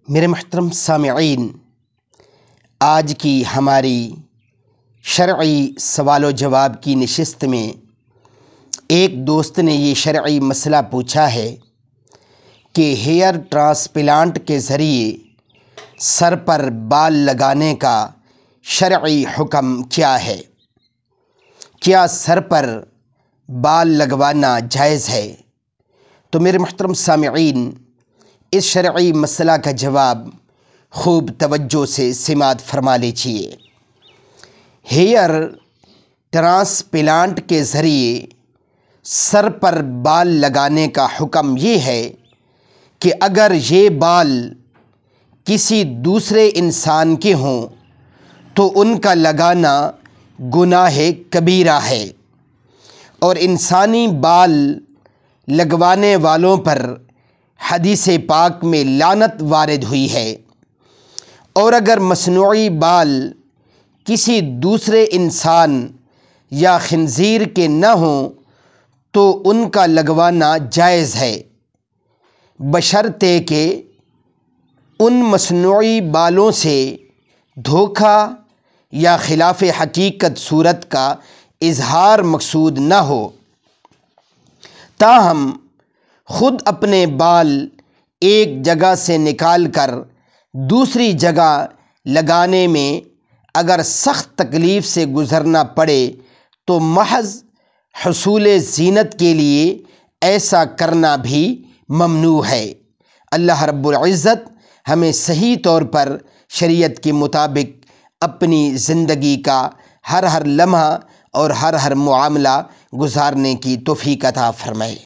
میرے محترم سامعین، آج کی ہماری شرعی سوال و جواب کی نشست میں ایک دوست نے یہ شرعی مسئلہ پوچھا ہے کہ ہیئر ٹرانسپلانٹ کے ذریعے سر پر بال لگانے کا شرعی حکم کیا ہے؟ کیا سر پر بال لگوانا جائز ہے؟ تو میرے محترم سامعین، اس شرعی مسئلہ کا جواب خوب توجہ سے سماعت فرما لیجیے۔ ہیئر ٹرانسپلانٹ کے ذریعے سر پر بال لگانے کا حکم یہ ہے کہ اگر یہ بال کسی دوسرے انسان کے ہوں تو ان کا لگانا گناہ کبیرہ ہے، اور انسانی بال لگوانے والوں پر حدیث پاک میں لعنت وارد ہوئی ہے، اور اگر مصنوعی بال کسی دوسرے انسان یا خنزیر کے نہ ہوں تو ان کا لگوانا جائز ہے، بشرطے کہ ان مصنوعی بالوں سے دھوکہ یا خلاف حقیقت صورت کا اظہار مقصود نہ ہو۔ تاہم خود اپنے بال ایک جگہ سے نکال کر دوسری جگہ لگانے میں اگر سخت تکلیف سے گزرنا پڑے تو محض حصول زینت کے لیے ایسا کرنا بھی ممنوع ہے۔ اللہ رب العزت ہمیں صحیح طور پر شریعت کے مطابق اپنی زندگی کا ہر لمحہ اور ہر معاملہ گزارنے کی توفیق عطا فرمائے۔